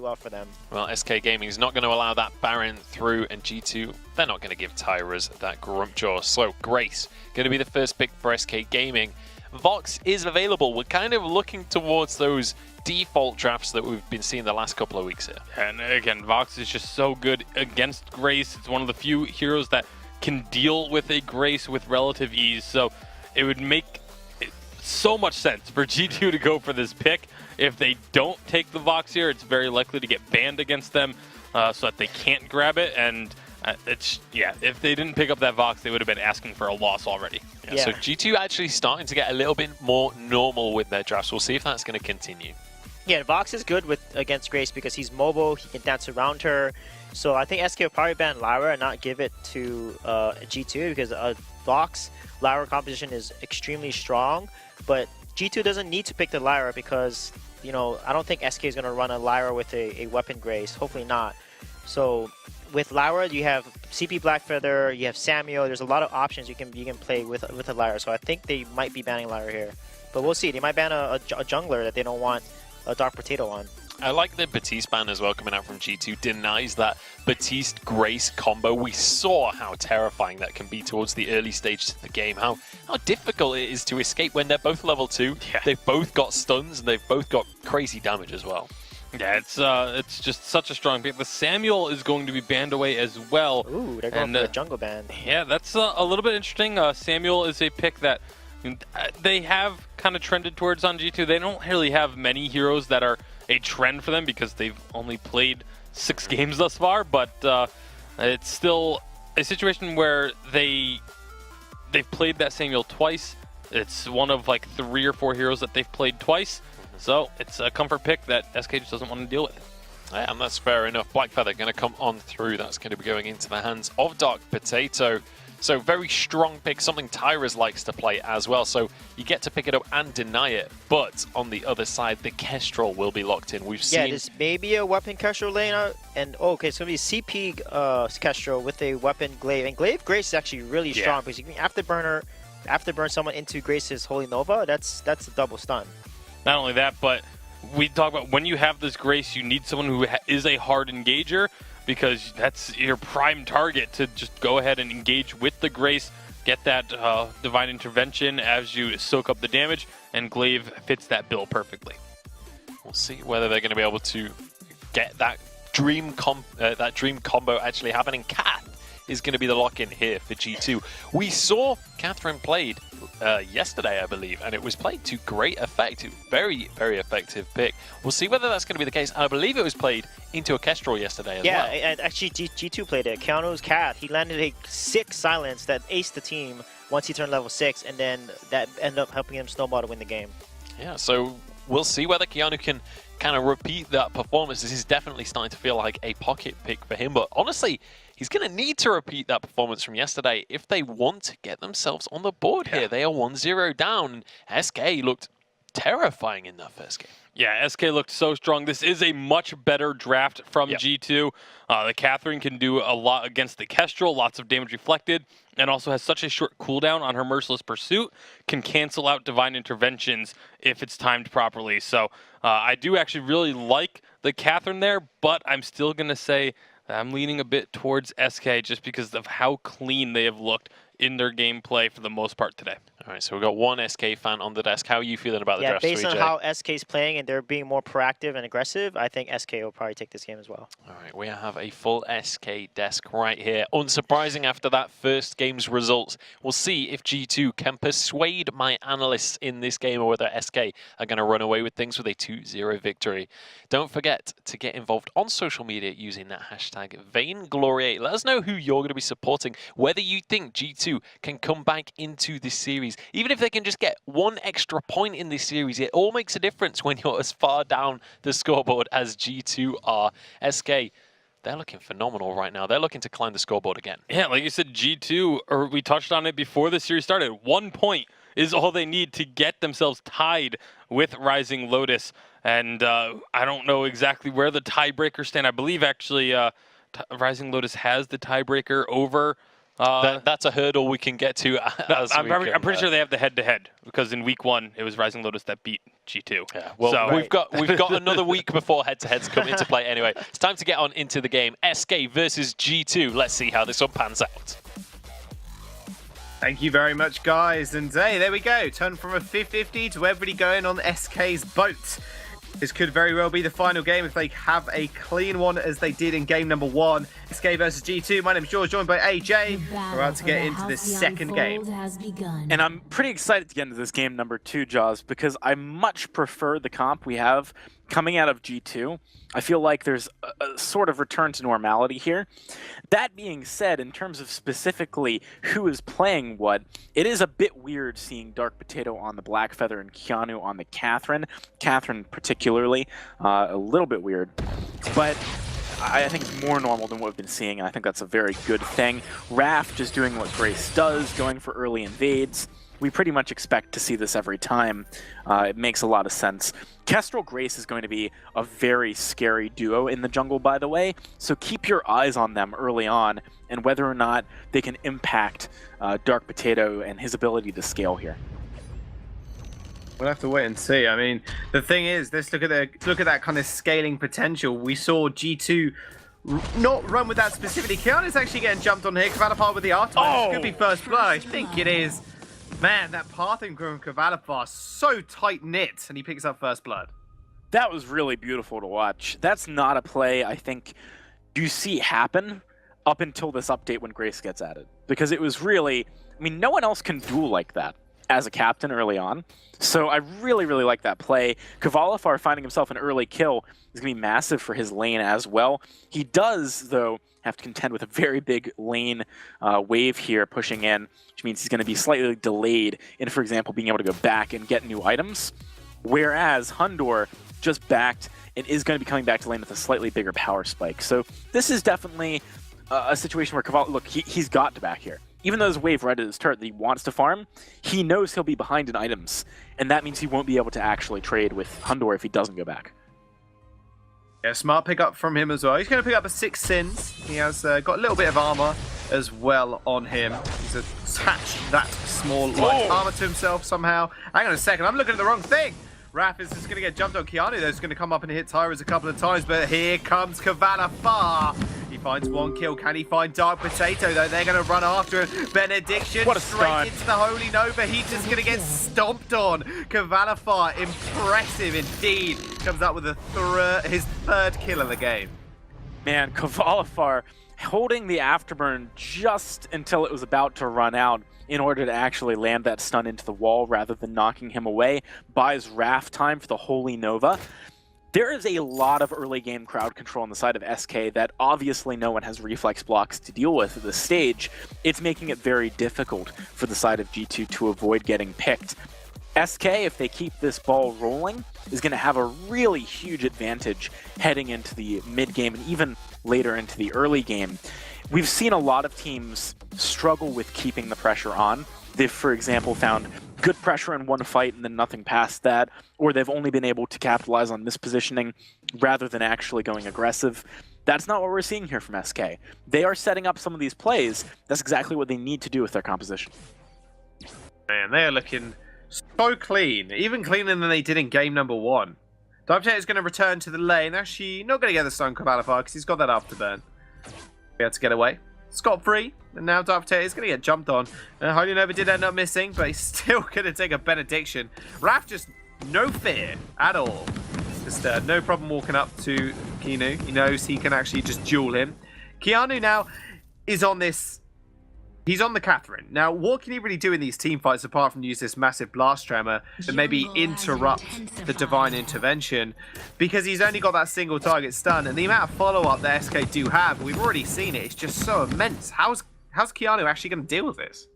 well for them. Well, SK Gaming is not going to allow that Baron through, and G2, they're not going to give Tyras that Grumpjaw. So Grace, going to be the first pick for SK Gaming. Vox is available. We're kind of looking towards those default drafts that we've been seeing the last couple of weeks here. And again, Vox is just so good against Grace. It's one of the few heroes that can deal with a Grace with relative ease. So it would make so much sense for G2 to go for this pick. If they don't take the Vox here, it's very likely to get banned against them so that they can't grab it. And if they didn't pick up that Vox, they would have been asking for a loss already. Yeah. So G2 actually starting to get a little bit more normal with their drafts. We'll see if that's going to continue. Yeah, Vox is good against Grace because he's mobile, he can dance around her. So I think SK will probably ban Lyra and not give it to G2 because Vox Lyra composition is extremely strong. But G2 doesn't need to pick the Lyra because, you know, I don't think SK is going to run a Lyra with a weapon Grace. Hopefully not. So with Lyra, you have CP Blackfeather, you have Samuel. There's a lot of options you can play with a Lyra. So I think they might be banning Lyra here. But we'll see. They might ban a jungler that they don't want a Dark Potato on. I like the Batiste ban as well coming out from G2. Denies that Batiste Grace combo. We saw how terrifying that can be towards the early stages of the game. How difficult it is to escape when they're both level 2. Yeah. They've both got stuns and they've both got crazy damage as well. Yeah, it's just such a strong pick. The Samuel is going to be banned away as well. Ooh, they're going for the jungle ban. Yeah, that's a little bit interesting. Samuel is a pick that they have kind of trended towards on G2. They don't really have many heroes that are a trend for them because they've only played 6 games thus far, but it's still a situation where they've played that Samuel twice. It's one of like 3 or 4 heroes that they've played twice, so it's a comfort pick that SK just doesn't want to deal with. Yeah, and that's fair enough. Blackfeather going to come on through. That's going to be going into the hands of Dark Potato. So very strong pick, something Tyras likes to play as well. So you get to pick it up and deny it. But on the other side, the Kestrel will be locked in. We've seen... Yeah, this may be a weapon Kestrel lane out. And okay, so it's going to be CP Kestrel with a weapon Glaive. And Glaive Grace is actually really strong because you can afterburn someone into Grace's Holy Nova. That's a double stun. Not only that, but we talk about when you have this Grace, you need someone who is a hard engager, because that's your prime target to just go ahead and engage with the Grace, get that Divine Intervention as you soak up the damage, and Glaive fits that bill perfectly. We'll see whether they're going to be able to get that dream combo actually happening. Kath is going to be the lock-in here for G2. We saw Catherine played yesterday, I believe, and it was played to great effect. Very, very effective pick. We'll see whether that's going to be the case. I believe it was played into a Kestrel yesterday as well. Yeah, and actually G2 played it. Keanu's Kath, he landed a 6 silence that aced the team once he turned level 6, and then that ended up helping him snowball to win the game. Yeah, so we'll see whether Keanu can kind of repeat that performance. This is definitely starting to feel like a pocket pick for him, but honestly, he's going to need to repeat that performance from yesterday if they want to get themselves on the board here. They are 1-0 down. SK looked terrifying in that first game. Yeah, SK looked so strong. This is a much better draft from G2. The Catherine can do a lot against the Kestrel, lots of damage reflected, and also has such a short cooldown on her Merciless Pursuit, can cancel out Divine Interventions if it's timed properly. So I do actually really like the Catherine there, but I'm still going to say I'm leaning a bit towards SK just because of how clean they have looked in their gameplay for the most part today. All right, so we've got one SK fan on the desk. How are you feeling about the draft? Yeah, based on how SK's playing and they're being more proactive and aggressive, I think SK will probably take this game as well. All right, we have a full SK desk right here. Unsurprising after that first game's results. We'll see if G2 can persuade my analysts in this game or whether SK are going to run away with things with a 2-0 victory. Don't forget to get involved on social media using that hashtag Vainglory. Let us know who you're going to be supporting, whether you think G2 can come back into this series. Even if they can just get 1 extra point in this series, it all makes a difference when you're as far down the scoreboard as G2 are. SK, they're looking phenomenal right now. They're looking to climb the scoreboard again. Yeah, like you said, G2, or we touched on it before the series started, 1 point is all they need to get themselves tied with Rising Lotus. And I don't know exactly where the tiebreakers stand. I believe actually Rising Lotus has the tiebreaker over That's a hurdle we can get to. I'm pretty sure they have the head-to-head because in week 1 it was Rising Lotus that beat G2. Yeah, well, so, we've got another week before head-to-heads come into play. Anyway, it's time to get on into the game. SK versus G2. Let's see how this one pans out. Thank you very much, guys. And hey, there we go. Turn from a 50-50 to everybody going on SK's boat. This could very well be the final game if they have a clean one as they did in game number 1. SK versus G2. My name is George, joined by AJ. We're about to get into the second game. And I'm pretty excited to get into this game number 2, Jaws, because I much prefer the comp we have coming out of G2. I feel like there's a sort of return to normality here. That being said, in terms of specifically who is playing what, it is a bit weird seeing Dark Potato on the Black Feather and Keanu on the Catherine. Catherine particularly, a little bit weird. But I think it's more normal than what we've been seeing, and I think that's a very good thing. Raf just doing what Grace does, going for early invades. We pretty much expect to see this every time. It makes a lot of sense. Kestrel Grace is going to be a very scary duo in the jungle, by the way, so keep your eyes on them early on and whether or not they can impact Dark Potato and his ability to scale here. We'll have to wait and see. I mean, the thing is, let's look at that kind of scaling potential. We saw G2 not run with that specifically. Keanu's actually getting jumped on here. Cavalifar with the Artemis. This could be first blood. I think it is. Man, that pathing from Cavalifar so tight-knit, and he picks up first blood. That was really beautiful to watch. That's not a play I think you see happen up until this update when Grace gets added. Because it was really, I mean, no one else can duel like that as a captain early on. So I really, really like that play. Cavalifar finding himself an early kill is going to be massive for his lane as well. He does, though, have to contend with a very big lane wave here pushing in, which means he's going to be slightly delayed in, for example, being able to go back and get new items. Whereas Hundor just backed and is going to be coming back to lane with a slightly bigger power spike. So this is definitely a situation where Cavalifar, look, he's got to back here. Even though there's a wave right at his turret that he wants to farm, he knows he'll be behind in items, and that means he won't be able to actually trade with Hundor if he doesn't go back. Yeah, smart pickup from him as well. He's going to pick up a 6 sins. He has got a little bit of armor as well on him. He's attached that small light armor to himself somehow. Hang on a second, I'm looking at the wrong thing. Raph is just going to get jumped on Keanu, though. He's going to come up and hit Tyrus a couple of times, but here comes Cavalifar. He finds 1 kill. Can he find Dark Potato, though? They're going to run after him. Benediction straight into the Holy Nova. He's just going to get stomped on. Cavalifar, impressive indeed. Comes up with his 3rd kill of the game. Man, Cavalifar holding the afterburn just until it was about to run out in order to actually land that stun into the wall rather than knocking him away, buys Raf time for the Holy Nova. There is a lot of early game crowd control on the side of SK that obviously no one has reflex blocks to deal with at this stage. It's making it very difficult for the side of G2 to avoid getting picked. SK, if they keep this ball rolling, is going to have a really huge advantage heading into the mid-game and even later into the early game. We've seen a lot of teams struggle with keeping the pressure on. They've, for example, found good pressure in one fight and then nothing past that, or they've only been able to capitalize on mispositioning rather than actually going aggressive. That's not what we're seeing here from SK. They are setting up some of these plays. That's exactly what they need to do with their composition. Man, they are looking so clean, even cleaner than they did in game number 1. Dark Potato is going to return to the lane. Actually, not going to get the stun Cavalifar because he's got that afterburn. He had to get away. Scot-free. And now Dark Potato is going to get jumped on. Holy Nova did end up missing, but he's still going to take a benediction. Raf just no fear at all. Just no problem walking up to Keanu. He knows he can actually just duel him. Keanu now is on this. He's on the Catherine. Now, what can he really do in these team fights apart from use this massive blast tremor and maybe interrupt the divine intervention? Because he's only got that single target stun, and the amount of follow-up that SK do have, we've already seen it, it's just so immense. How's Keanu actually going to deal with this?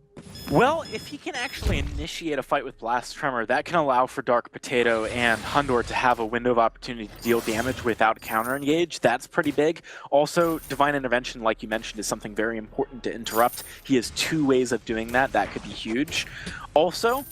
Well, if he can actually initiate a fight with Blast Tremor, that can allow for Dark Potato and Hundor to have a window of opportunity to deal damage without counter-engage. That's pretty big. Also, Divine Intervention, like you mentioned, is something very important to interrupt. He has 2 ways of doing that. That could be huge. Also,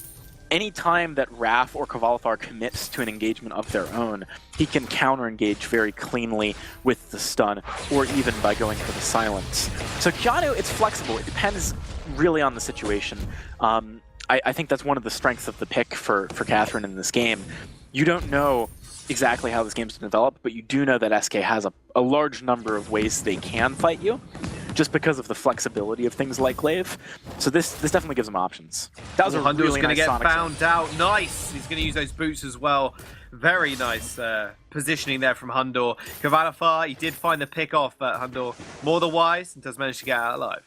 anytime that Raph or Kvalifar commits to an engagement of their own, he can counter-engage very cleanly with the stun, or even by going for the silence. So Keanu, it's flexible. It depends really on the situation. I think that's one of the strengths of the pick for Catherine in this game. You don't know exactly how this game's going to develop, but you do know that SK has a large number of ways they can fight you, just because of the flexibility of things like Glaive. So this definitely gives them options. That was a really nice Sonic. Get found out. Nice. He's going to use those boots as well. Very nice positioning there from Hundor. Kvalifar, he did find the pick off, but Hundor more than wise and does manage to get out alive.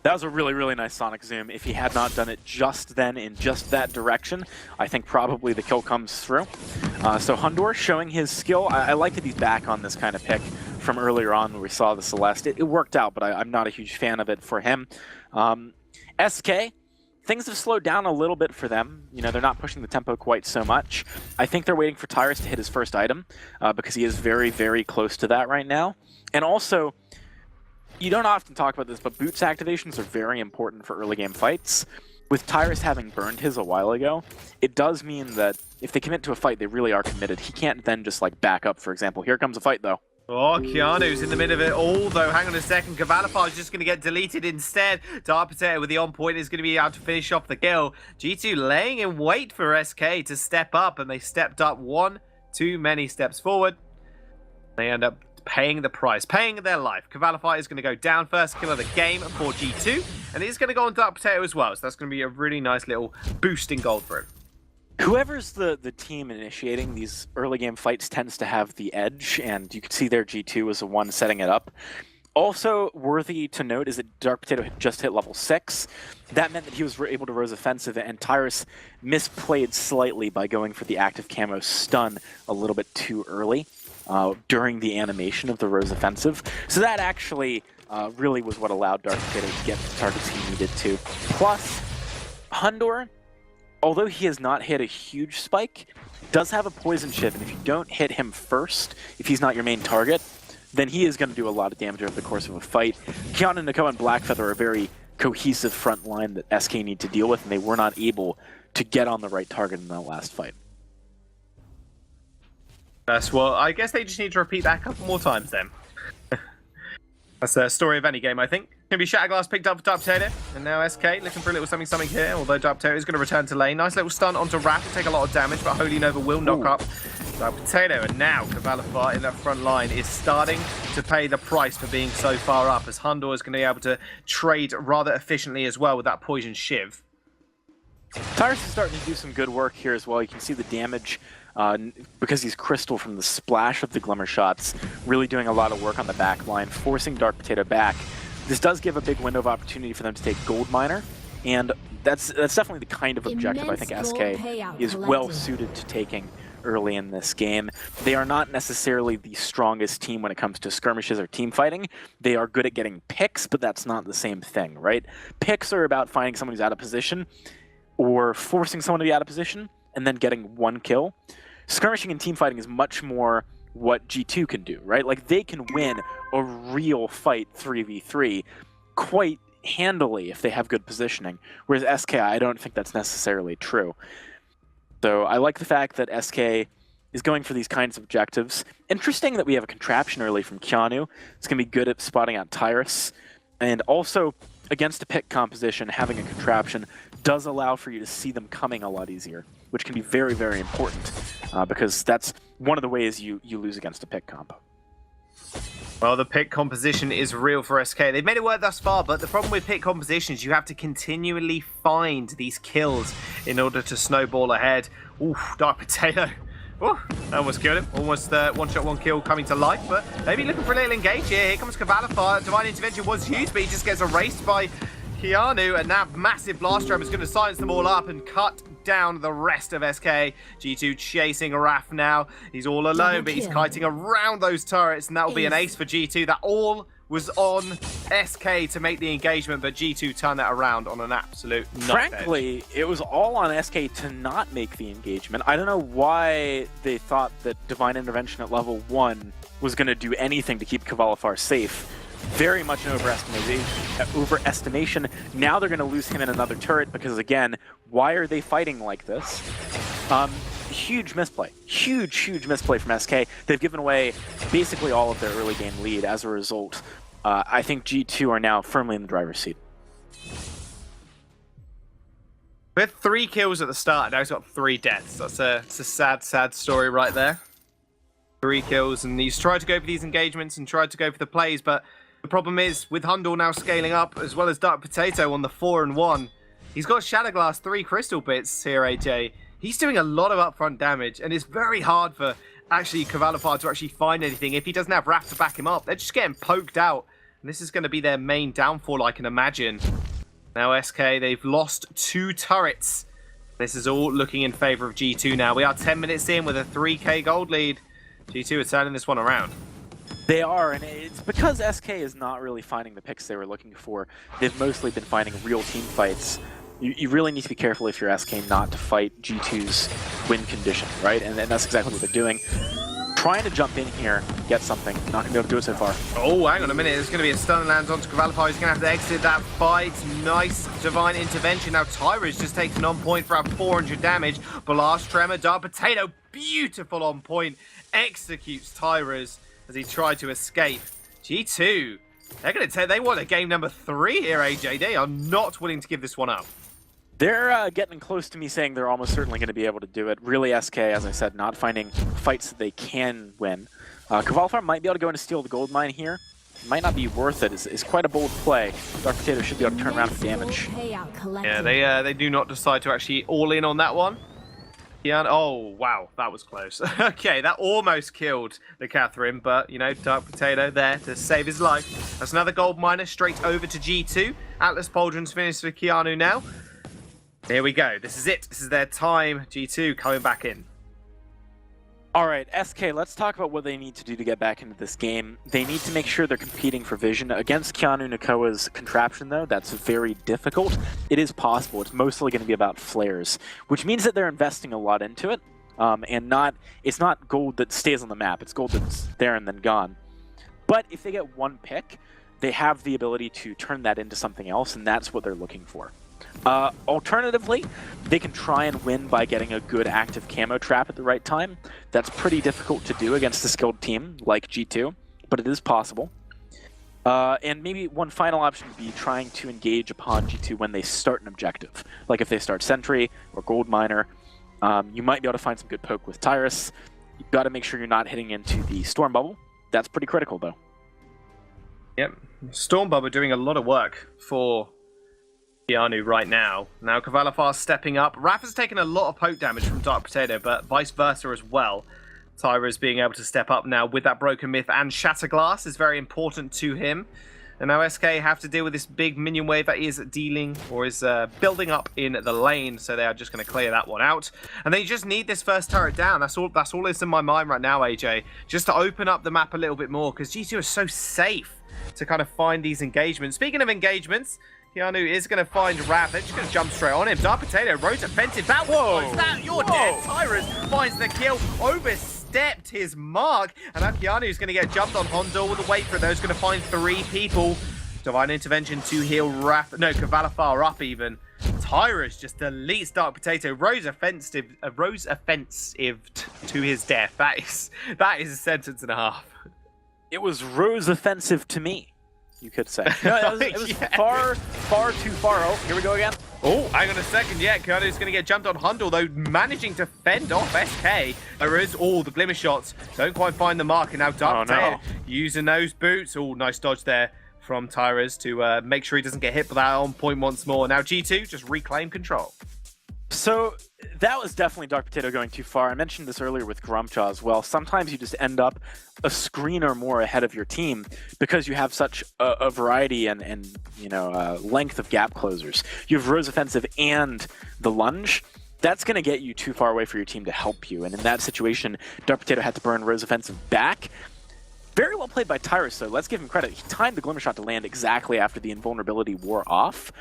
That was a really, really nice Sonic Zoom. If he had not done it just then in just that direction, I think probably the kill comes through. So Hundor showing his skill. I like that he's back on this kind of pick from earlier on when we saw the Celeste. It worked out, but I'm not a huge fan of it for him. SK, things have slowed down a little bit for them. You know, they're not pushing the tempo quite so much. I think they're waiting for Tyrus to hit his first item because he is very, very close to that right now. And also, you don't often talk about this, but boots activations are very important for early game fights. With Tyrus having burned his a while ago, it does mean that if they commit to a fight, they really are committed. He can't then just like back up, for example. Here comes a fight though. Oh, Keanu's in the middle of it all, though. Hang on a second. Kvalifar is just going to get deleted instead. Dark Potato with the on-point is going to be able to finish off the kill. G2 laying in wait for SK to step up, and they stepped up one too many steps forward. They end up paying the price, paying their life. Kvalifar is going to go down, first kill of the game for G2, and he's going to go on Dark Potato as well, so that's going to be a really nice little boost in gold for him. Whoever's the team initiating these early game fights tends to have the edge, and you can see there G2 was the one setting it up. Also worthy to note is that Dark Potato had just hit level 6. That meant that he was able to Rose offensive, and Tyrus misplayed slightly by going for the active camo stun a little bit too early during the animation of the Rose offensive. So that actually really was what allowed Dark Potato to get the targets he needed to. Plus, Hundor, although he has not hit a huge spike, does have a poison shiv, and if you don't hit him first, if he's not your main target, then he is going to do a lot of damage over the course of a fight. Kiana, Nako, and Blackfeather are a very cohesive front line that SK need to deal with, and they were not able to get on the right target in that last fight. Well, I guess they just need to repeat that a couple more times then. That's the story of any game, I think. Going to be Shatterglass picked up for Dark Potato, and now SK looking for a little something here, although Dark Potato is going to return to lane. Nice little stun onto Raph, will take a lot of damage, but Holy Nova will knock up Dark Potato, and now Kvalifar in that front line is starting to pay the price for being so far up, as Hundor is going to be able to trade rather efficiently as well with that poison shiv. Tyrus is starting to do some good work here as well. You can see the damage because he's Crystal from the splash of the Glimmer shots, really doing a lot of work on the back line, forcing Dark Potato back. This does give a big window of opportunity for them to take Gold Miner, and that's definitely the kind of objective I think SK is well suited to taking early in this game. They are not necessarily the strongest team when it comes to skirmishes or team fighting. They are good at getting picks, but that's not the same thing, right? Picks are about finding someone who's out of position or forcing someone to be out of position and then getting one kill. Skirmishing and team fighting is much more what G2 can do, right? Like, they can win a real fight 3v3 quite handily if they have good positioning, whereas SK, I don't think that's necessarily true. So I like the fact that SK is going for these kinds of objectives. Interesting that we have a contraption early from Keanu. It's going to be good at spotting out Tyrus. And also, against a pick composition, having a contraption does allow for you to see them coming a lot easier, which can be very, very important because that's one of the ways you lose against a pick comp. Well, the pick composition is real for SK. They've made it work thus far, but the problem with pick composition is you have to continually find these kills in order to snowball ahead. Ooh, Dark Potato. Ooh, that almost killed him. Almost one shot, one kill coming to life, but maybe looking for a little engage here. Here comes Kvalifar. Divine Intervention was used, but he just gets erased by Keanu, and that massive blast drum is going to silence them all up and cut down the rest of SK. G2 chasing Raph now. He's all alone, but he's kiting around those turrets, and that will be an ace for G2. That all was on SK to make the engagement, but G2 turned that around on an absolute nut Frankly, edge. It was all on SK to not make the engagement. I don't know why they thought that Divine Intervention at level 1 was going to do anything to keep Kvalifar safe very much an overestimation. Now they're going to lose him in another turret because, again, why are they fighting like this? Huge misplay. Huge misplay from SK. They've given away basically all of their early game lead. As a result, I think G2 are now firmly in the driver's seat. We had 3 kills at the start, now he's got 3 deaths. That's a sad story right there. 3 kills, and he's tried to go for these engagements and tried to go for the plays, but the problem is, with Hundal now scaling up, as well as Dark Potato on the 4 and 1, he's got Shatterglass 3 crystal bits here, AJ. He's doing a lot of upfront damage, and it's very hard for actually Cavalifar to actually find anything. If he doesn't have Raph to back him up, they're just getting poked out, and this is going to be their main downfall, I can imagine. Now SK, they've lost 2 turrets. This is all looking in favor of G2 now. We are 10 minutes in with a 3k gold lead. G2 are turning this one around. They are, and it's because SK is not really finding the picks they were looking for. They've mostly been finding real team fights. You really need to be careful if you're SK not to fight G2's win condition, right? And that's exactly what they're doing. Trying to jump in here, get something. Not going to be able to do it so far. Oh, hang on a minute. There's going to be a stun lands onto Cavalifar. He's going to have to exit that fight. Nice divine intervention. Now Tyra's just taken on point for our 400 damage. Blast, Tremor, Dark Potato. Beautiful on point. Executes Tyra's as he tried to escape. G2, they're going to take. They want a game number 3 here, AJ. They are not willing to give this one up. They're getting close to me saying they're almost certainly going to be able to do it. Really, SK, as I said, not finding fights that they can win. Cavalifar might be able to go in and steal the gold mine here. Might not be worth it. It's quite a bold play. Dark Potato should be able to turn around for damage. Yeah, they do not decide to actually all in on that one. Yeah. Oh, wow, that was close. Okay, that almost killed the Catherine, but, you know, Dark Potato there to save his life. That's another gold miner straight over to G2. Atlas Pauldron's finished for Keanu now. Here we go. This is it. This is their time. G2 coming back in. All right, SK, let's talk about what they need to do to get back into this game. They need to make sure they're competing for vision. Against Keanu Nakoa's contraption, though, that's very difficult. It is possible. It's mostly going to be about flares, which means that they're investing a lot into it. It's not gold that stays on the map. It's gold that's there and then gone. But if they get one pick, they have the ability to turn that into something else, and that's what they're looking for. Alternatively, they can try and win by getting a good active camo trap at the right time. That's pretty difficult to do against a skilled team like G2, but it is possible. And maybe one final option would be trying to engage upon G2 when they start an objective. Like if they start Sentry or Gold Miner, you might be able to find some good poke with Tyrus. You've got to make sure you're not hitting into the Storm Bubble. That's pretty critical, though. Yep, Storm Bubble doing a lot of work for Keanu right now. Now Cavalifar stepping up. Raph has taken a lot of poke damage from Dark Potato, but vice versa as well. Tyra's being able to step up now with that Broken Myth, and Shatterglass is very important to him. And now SK have to deal with this big minion wave that is dealing, or is building up in the lane, so they are just going to clear that one out. And they just need this first turret down. That's all that's in my mind right now, AJ. Just to open up the map a little bit more, because G2 is so safe to kind of find these engagements. Speaking of engagements, Keanu is going to find Raph. They're just going to jump straight on him. Dark Potato, Rose offensive. That was that. You're dead. Tyrus finds the kill. Overstepped his mark. And now Keanu's going to get jumped on. Hondo with the wait for those. Going to find 3 people. Divine intervention to heal Raph. No, Cavalifar up even. Tyrus just deletes Dark Potato. Rose offensive to his death. That is a sentence and a half. It was Rose offensive to me, you could say. No, it was Yeah. far too far. Oh, here we go again. Oh, hang on a second. Yeah, Keanu's going to get jumped on Hundal, though, managing to fend off SK. There is all the glimmer shots. Don't quite find the mark. And now Dark Potato using those boots. Oh, nice dodge there from Tyrus to make sure he doesn't get hit by that on point once more. Now G2 just reclaim control. So that was definitely Dark Potato going too far. I mentioned this earlier with Grumcha as well. Sometimes you just end up a screen or more ahead of your team because you have such a variety and length of gap closers. You have Rose Offensive and the Lunge. That's going to get you too far away for your team to help you. And in that situation, Dark Potato had to burn Rose Offensive back. Very well played by Tyrus, though. Let's give him credit. He timed the Glimmer Shot to land exactly after the invulnerability wore off.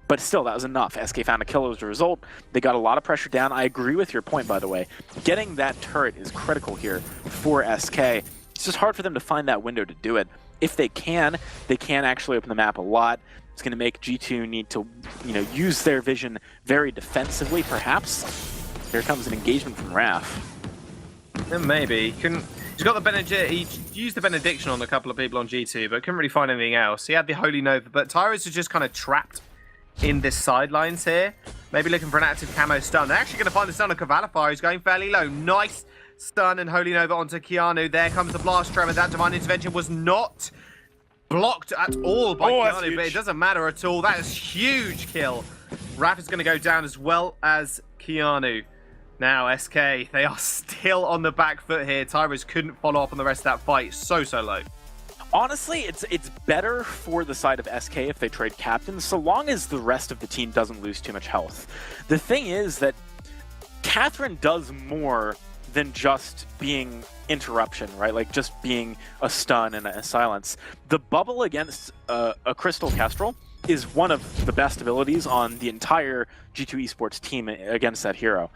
But still, that was enough. SK found a kill as a result. They got a lot of pressure down. I agree with your point, by the way. Getting that turret is critical here for SK. It's just hard for them to find that window to do it. if they can actually open the map a lot. It's going to make G2 need to, use their vision very defensively, perhaps. Here comes an engagement from Raf. Maybe. He's got the benediction. He used the benediction on a couple of people on G2, but couldn't really find anything else. He had the Holy Nova, but Tyrus is just kind of trapped in this sidelines here. Maybe looking for an active camo stun. They're actually going to find the stun on Cavalifar, who's going fairly low. Nice stun and Holy Nova onto Keanu. There comes the blast tremor. That divine intervention was not blocked at all by Keanu, but it doesn't matter at all. That is huge kill. Raf is going to go down as well as Keanu. Now, SK, they are still on the back foot here. Tyrus couldn't follow up on the rest of that fight. So low. Honestly, it's better for the side of SK if they trade captains, so long as the rest of the team doesn't lose too much health. The thing is that Catherine does more than just being interruption, right? Like just being a stun and a silence. The bubble against a Crystal Kestrel is one of the best abilities on the entire G2 Esports team against that hero.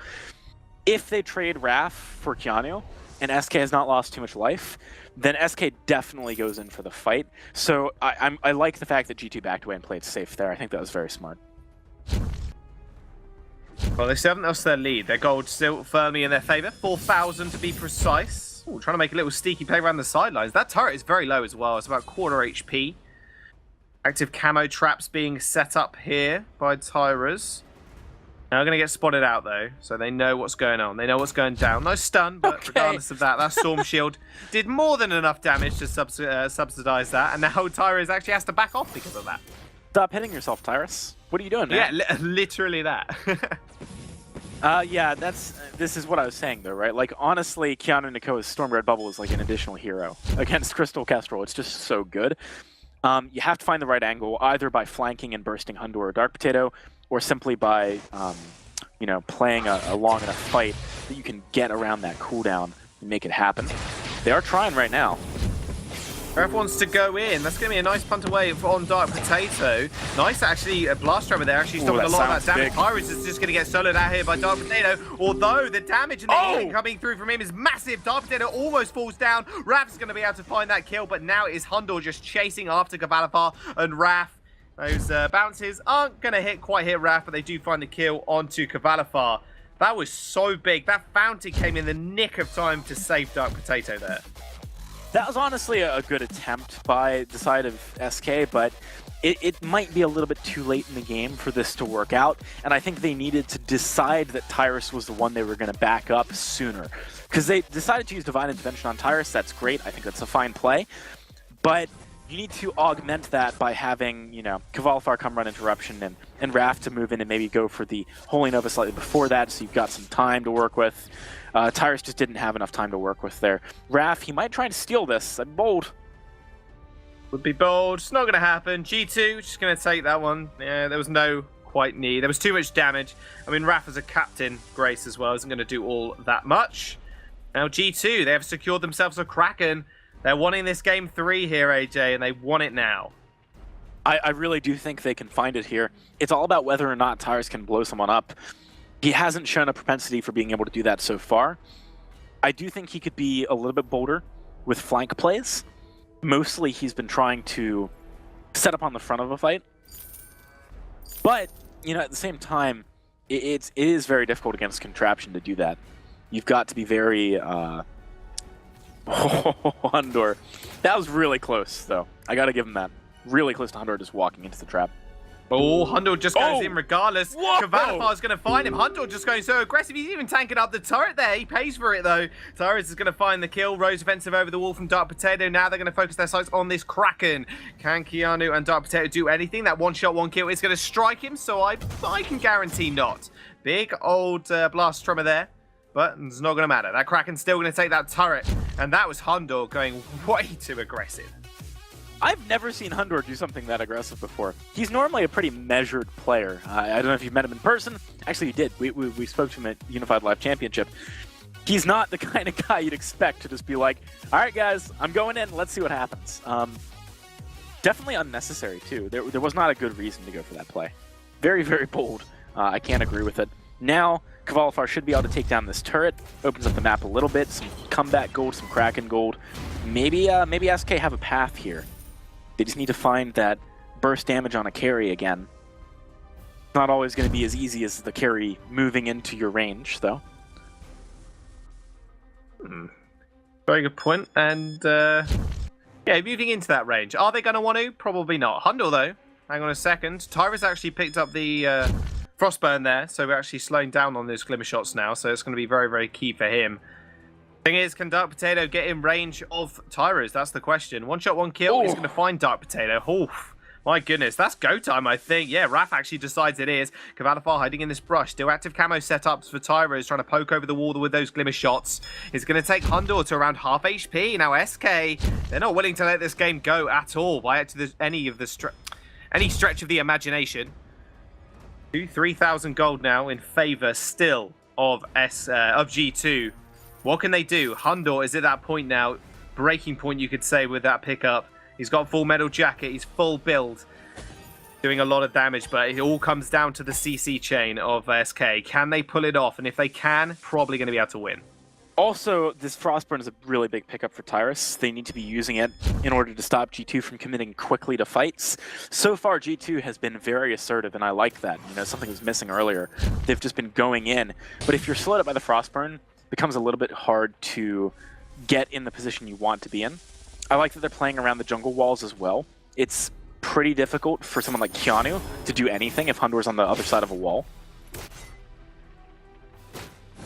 If they trade Raf for Keanu, and SK has not lost too much life, then SK definitely goes in for the fight. So I like the fact that G2 backed away and played safe there. I think that was very smart. Well, they still haven't lost their lead. Their gold still firmly in their favor. 4,000 to be precise. Ooh, trying to make a little sneaky play around the sidelines. That turret is very low as well. It's about quarter HP. Active camo traps being set up here by Tyrus. Now they're going to get spotted out, though, so they know what's going on. They know what's going down. No stun, but regardless of that, that Storm Shield did more than enough damage to subsidize that, and now Tyrus actually has to back off because of that. Stop hitting yourself, Tyrus. What are you doing, man? Yeah, literally that. Yeah, this is what I was saying, though, right? Like, honestly, Keanu Nakoa's Storm Red Bubble is like an additional hero against Crystal Kestrel. It's just so good. You have to find the right angle, either by flanking and bursting Hundor or Dark Potato, or simply by, playing a long enough fight that you can get around that cooldown and make it happen. They are trying right now. Ref wants to go in. That's going to be a nice punt away on Dark Potato. Nice, actually, a blast tremor there. Actually stopping a lot of that damage. Tyrus is just going to get soloed out here by Dark Potato. Although the damage and the healing coming through from him is massive. Dark Potato almost falls down. Raf's going to be able to find that kill, but now it is Hundor just chasing after Cavalifar and Raf. Those bounces aren't going to quite hit Raf, but they do find the kill onto Cavalifar. That was so big. That fountain came in the nick of time to save Dark Potato there. That was honestly a good attempt by the side of SK, but it might be a little bit too late in the game for this to work out, and I think they needed to decide that Tyrus was the one they were going to back up sooner. Because they decided to use Divine Intervention on Tyrus. That's great. I think that's a fine play. But you need to augment that by having, Cavalifar come run interruption and Raf to move in and maybe go for the Holy Nova slightly before that, so you've got some time to work with. Tyrus just didn't have enough time to work with there. Raf, he might try to steal this. I'm bold. Would be bold. It's not going to happen. G2 just going to take that one. Yeah, there was no quite need. There was too much damage. I mean, Raf as a captain, Grace as well, isn't going to do all that much. Now G2, they have secured themselves a Kraken. They're wanting this game 3 here, AJ, and they want it now. I really do think they can find it here. It's all about whether or not Tyrus can blow someone up. He hasn't shown a propensity for being able to do that so far. I do think he could be a little bit bolder with flank plays. Mostly he's been trying to set up on the front of a fight. But, at the same time, it is very difficult against Contraption to do that. You've got to be very... Hundor. That was really close, though. I gotta give him that. Really close to Hundor just walking into the trap. Oh, Hundor just goes in regardless. Cavalifar's going to find him. Hundor just going so aggressive. He's even tanking up the turret there. He pays for it, though. Tyrus is going to find the kill. Rose offensive over the wall from Dark Potato. Now they're going to focus their sights on this Kraken. Can Keanu and Dark Potato do anything? That one-shot, one-kill is going to strike him, so I can guarantee not. Big old blast tremor there. But it's not going to matter. That Kraken's still going to take that turret. And that was Hundor going way too aggressive. I've never seen Hundor do something that aggressive before. He's normally a pretty measured player. I don't know if you've met him in person. Actually, you did. We spoke to him at Unified Live Championship. He's not the kind of guy you'd expect to just be like, all right, guys, I'm going in. Let's see what happens. Definitely unnecessary, too. There was not a good reason to go for that play. Very, very bold. I can't agree with it. Now, Cavalifar should be able to take down this turret. Opens up the map a little bit. Some comeback gold, some Kraken gold. Maybe SK have a path here. They just need to find that burst damage on a carry again. It's not always going to be as easy as the carry moving into your range, though. Very good point. And yeah, moving into that range. Are they going to want to? Probably not. Hundle, though. Hang on a second. Tyrus actually picked up the Frostburn there, so we're actually slowing down on those Glimmer shots now, so it's going to be very, very key for him. Thing is, can Dark Potato get in range of Tyrus? That's the question. One shot, one kill. He's going to find Dark Potato. Oof. My goodness, that's go time, I think. Yeah, Raph actually decides it is. Cavalifar hiding in this brush. Still active camo setups for Tyrus, trying to poke over the wall with those Glimmer shots. It's going to take Hundor to around half HP. Now SK, they're not willing to let this game go at all by any stretch of the imagination. 3,000 gold now in favor still of G2. What can they do? Hundor is at that point now, breaking point you could say with that pickup. He's got full metal jacket, he's full build, doing a lot of damage, but it all comes down to the CC chain of SK. Can they pull it off? And if they can, probably going to be able to win. Also, this Frostburn is a really big pickup for Tyrus. They need to be using it in order to stop G2 from committing quickly to fights. So far, G2 has been very assertive, and I like that. You know, something was missing earlier. They've just been going in. But if you're slowed up by the Frostburn, it becomes a little bit hard to get in the position you want to be in. I like that they're playing around the jungle walls as well. It's pretty difficult for someone like Keanu to do anything if Hundor's on the other side of a wall.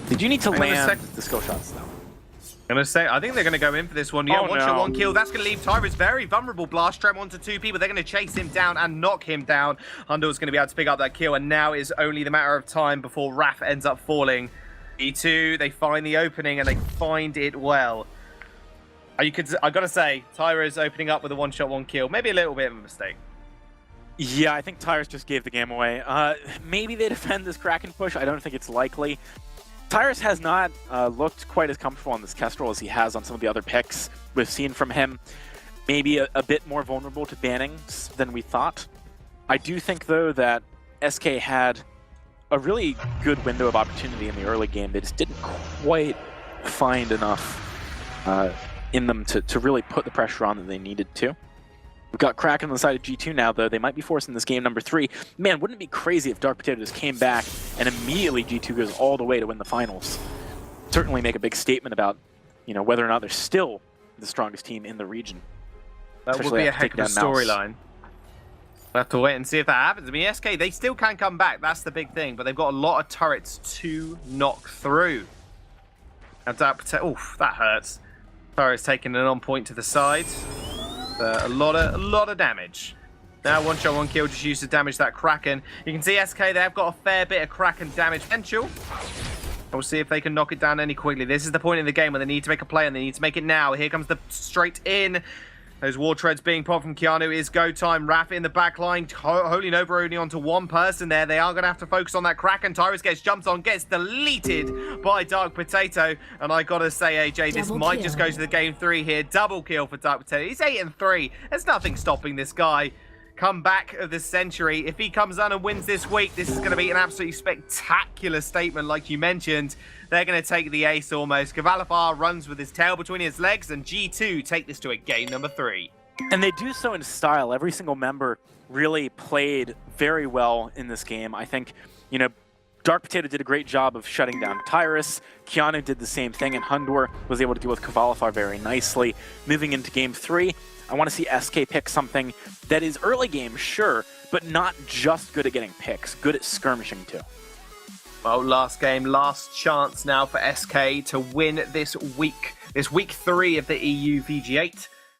Did you need to land the skill shots, though? I'm going to say, I think they're going to go in for this one. Yeah, one shot, one kill. That's going to leave Tyrus very vulnerable. Blast Trem onto two people. They're going to chase him down and knock him down. Hundor's going to be able to pick up that kill, and now is only the matter of time before Raph ends up falling. E2, they find the opening, and they find it well. I got to say, Tyrus opening up with a one shot, one kill. Maybe a little bit of a mistake. Yeah, I think Tyrus just gave the game away. Maybe they defend this Kraken push. I don't think it's likely. Tyrus has not looked quite as comfortable on this Kestrel as he has on some of the other picks we've seen from him. Maybe a bit more vulnerable to bannings than we thought. I do think, though, that SK had a really good window of opportunity in the early game. They just didn't quite find enough in them to really put the pressure on that they needed to. We've got Kraken on the side of G2 now, though. They might be forcing this game number 3. Man, wouldn't it be crazy if Dark Potato just came back and immediately G2 goes all the way to win the finals? Certainly make a big statement about, you know, whether or not they're still the strongest team in the region. That would be a heck of a storyline. We'll have to wait and see if that happens. I mean, SK, they still can come back. That's the big thing. But they've got a lot of turrets to knock through. Now, Dark Potato... Oof, that hurts. Tyrus taking an on point to the side. A lot of damage. Now one shot, one kill, just used to damage that Kraken. You can see SK, they have got a fair bit of Kraken damage potential. We'll see if they can knock it down any quickly. This is the point in the game where they need to make a play, and they need to make it now. Here comes the straight in. Those war treads being popped from Keanu is go time. Raph in the back line. Holy Nova only onto one person there. They are going to have to focus on that Kraken. Tyrus gets jumped on, gets deleted by Dark Potato. And I got to say, AJ, this might just go to the game 3 here. Double kill for Dark Potato. He's 8-3. There's nothing stopping this guy. Comeback of the century. If he comes on and wins this week, this is going to be an absolutely spectacular statement, like you mentioned. They're going to take the ace almost. Cavalifar runs with his tail between his legs, and G2 take this to a game number 3. And they do so in style. Every single member really played very well in this game. I think, you know, Dark Potato did a great job of shutting down Tyrus. Keanu did the same thing, and Hundor was able to deal with Cavalifar very nicely. Moving into game 3, I want to see SK pick something that is early game, sure, but not just good at getting picks, good at skirmishing too. Well, last game, last chance now for SK to win this week 3 of the EU VG8.